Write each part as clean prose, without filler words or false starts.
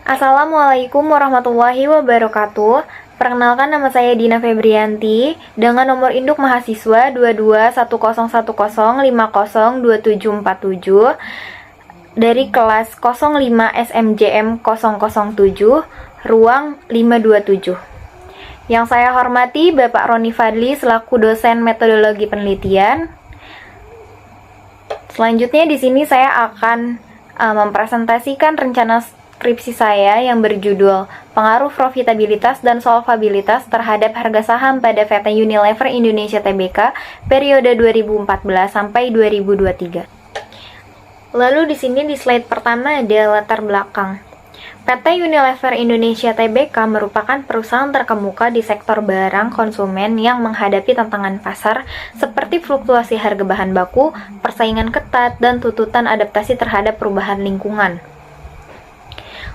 Assalamualaikum warahmatullahi wabarakatuh. Perkenalkan, nama saya Dina Febrianti dengan nomor induk mahasiswa 221010502747 dari kelas 05 SMJM 007 ruang 527. Yang saya hormati Bapak Roni Fadli selaku dosen metodologi penelitian. Selanjutnya di sini saya akan mempresentasikan rencana skripsi saya yang berjudul Pengaruh Profitabilitas dan Solvabilitas terhadap Harga Saham pada PT Unilever Indonesia Tbk periode 2014 sampai 2023. Lalu di sini di slide pertama ada latar belakang. PT Unilever Indonesia Tbk merupakan perusahaan terkemuka di sektor barang konsumen yang menghadapi tantangan pasar seperti fluktuasi harga bahan baku, persaingan ketat, dan tuntutan adaptasi terhadap perubahan lingkungan.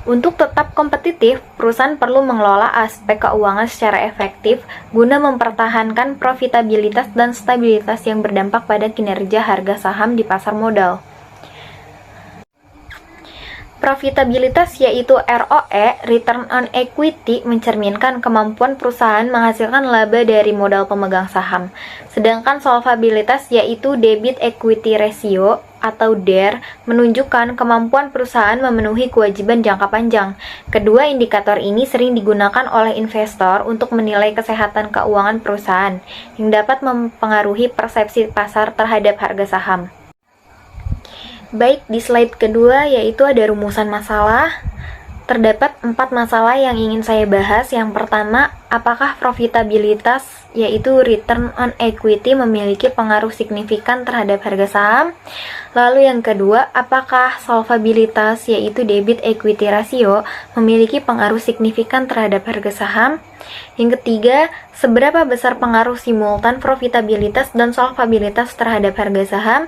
Untuk tetap kompetitif, perusahaan perlu mengelola aspek keuangan secara efektif guna mempertahankan profitabilitas dan stabilitas yang berdampak pada kinerja harga saham di pasar modal. Profitabilitas yaitu ROE, Return on Equity, mencerminkan kemampuan perusahaan menghasilkan laba dari modal pemegang saham. Sedangkan solvabilitas yaitu Debit Equity Ratio atau DER menunjukkan kemampuan perusahaan memenuhi kewajiban jangka panjang. Kedua indikator ini sering digunakan oleh investor untuk menilai kesehatan keuangan perusahaan yang dapat mempengaruhi persepsi pasar terhadap harga saham. Baik, di slide kedua yaitu ada rumusan masalah. Terdapat 4 masalah yang ingin saya bahas. Yang pertama, apakah profitabilitas yaitu return on equity memiliki pengaruh signifikan terhadap harga saham? Lalu yang kedua, apakah solvabilitas yaitu debit equity ratio memiliki pengaruh signifikan terhadap harga saham? Yang ketiga, seberapa besar pengaruh simultan profitabilitas dan solvabilitas terhadap harga saham?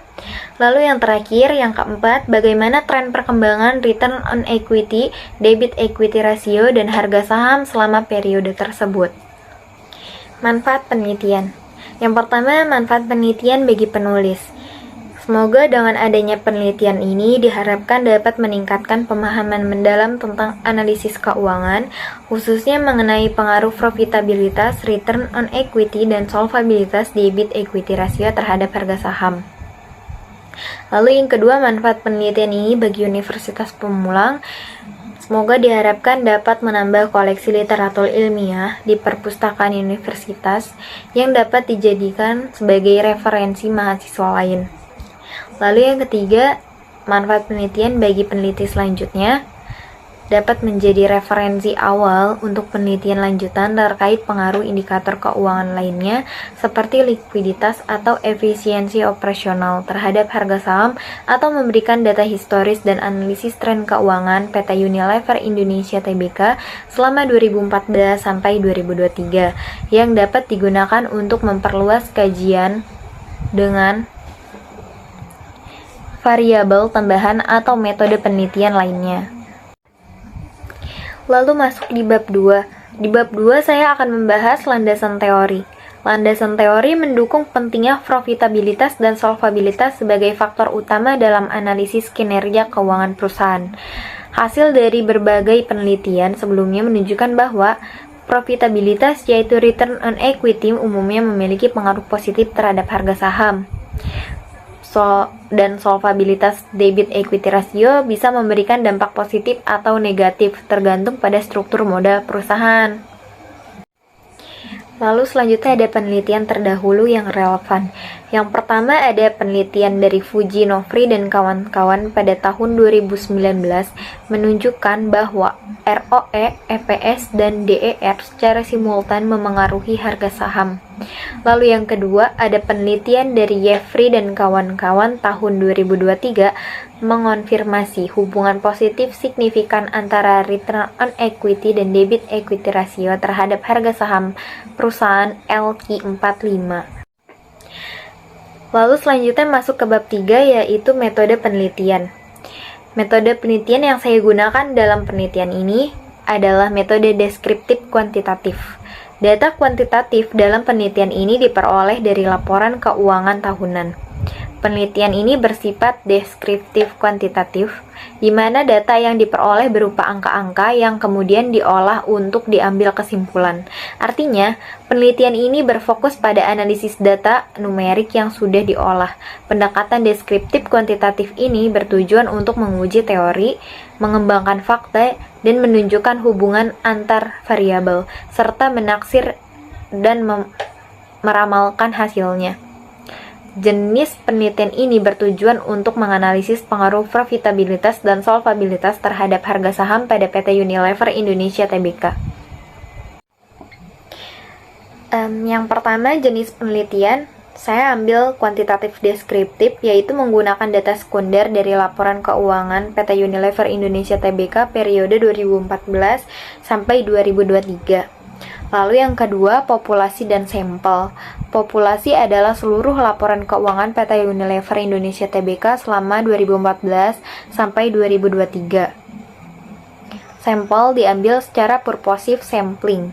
Lalu yang terakhir, yang keempat, bagaimana tren perkembangan return on equity, debit equity ratio, dan harga saham selama periode tersebut? Manfaat penelitian. Yang pertama, manfaat penelitian bagi penulis. Semoga dengan adanya penelitian ini diharapkan dapat meningkatkan pemahaman mendalam tentang analisis keuangan, khususnya mengenai pengaruh profitabilitas, return on equity, dan solvabilitas debit equity ratio terhadap harga saham. Lalu yang kedua, manfaat penelitian ini bagi universitas pemula. Semoga diharapkan dapat menambah koleksi literatur ilmiah di perpustakaan universitas yang dapat dijadikan sebagai referensi mahasiswa lain. Lalu yang ketiga, manfaat penelitian bagi peneliti selanjutnya dapat menjadi referensi awal untuk penelitian lanjutan terkait pengaruh indikator keuangan lainnya seperti likuiditas atau efisiensi operasional terhadap harga saham atau memberikan data historis dan analisis tren keuangan PT Unilever Indonesia Tbk selama 2014 sampai 2023 yang dapat digunakan untuk memperluas kajian dengan variabel tambahan atau metode penelitian lainnya. Lalu masuk di bab 2. Di bab 2 saya akan membahas landasan teori. Landasan teori mendukung pentingnya profitabilitas dan solvabilitas sebagai faktor utama dalam analisis kinerja keuangan perusahaan. Hasil dari berbagai penelitian sebelumnya menunjukkan bahwa profitabilitas yaitu return on equity umumnya memiliki pengaruh positif terhadap harga saham. Dan solvabilitas debit equity ratio bisa memberikan dampak positif atau negatif tergantung pada struktur modal perusahaan. Lalu selanjutnya ada penelitian terdahulu yang relevan. Yang pertama ada penelitian dari Fujinofri dan kawan-kawan pada tahun 2019 menunjukkan bahwa ROE, EPS, dan DER secara simultan memengaruhi harga saham. Lalu yang kedua ada penelitian dari Jeffrey dan kawan-kawan tahun 2023 mengonfirmasi hubungan positif signifikan antara return on equity dan debit equity ratio terhadap harga saham perusahaan LQ45. Lalu selanjutnya masuk ke bab 3 yaitu metode penelitian. Metode penelitian yang saya gunakan dalam penelitian ini adalah metode deskriptif kuantitatif. Data kuantitatif dalam penelitian ini diperoleh dari laporan keuangan tahunan. Penelitian ini bersifat deskriptif kuantitatif, di mana data yang diperoleh berupa angka-angka yang kemudian diolah untuk diambil kesimpulan. Artinya, penelitian ini berfokus pada analisis data numerik yang sudah diolah. Pendekatan deskriptif kuantitatif ini bertujuan untuk menguji teori, mengembangkan fakta, dan menunjukkan hubungan antar variabel, serta menaksir dan meramalkan hasilnya. Jenis penelitian ini bertujuan untuk menganalisis pengaruh profitabilitas dan solvabilitas terhadap harga saham pada PT Unilever Indonesia Tbk. Yang pertama, jenis penelitian saya ambil kuantitatif deskriptif, yaitu menggunakan data sekunder dari laporan keuangan PT Unilever Indonesia Tbk periode 2014 sampai 2023. Lalu yang kedua, populasi dan sampel. Populasi adalah seluruh laporan keuangan PT Unilever Indonesia Tbk selama 2014 sampai 2023. Sampel diambil secara purposive sampling.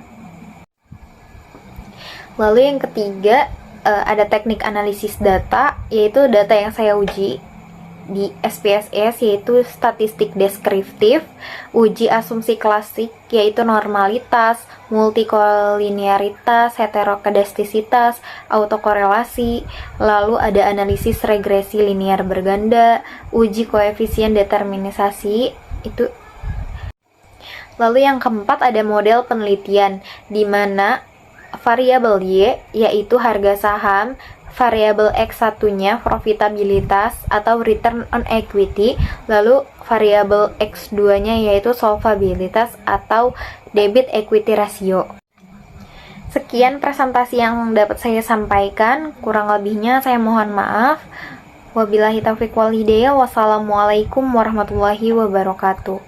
Lalu yang ketiga, ada teknik analisis data, yaitu data yang saya uji di SPSS, yaitu statistik deskriptif, uji asumsi klasik, yaitu normalitas, multikolinearitas, heterokedastisitas, autokorelasi, lalu ada analisis regresi linear berganda, uji koefisien determinisasi, itu. Lalu yang keempat ada model penelitian, di mana variabel Y, yaitu harga saham, variabel X1-nya profitabilitas atau return on equity, lalu variabel X2-nya yaitu solvabilitas atau debit equity ratio. Sekian presentasi yang dapat saya sampaikan, kurang lebihnya saya mohon maaf. Wabillahi taufiq wal hidayah. Wassalamualaikum warahmatullahi wabarakatuh.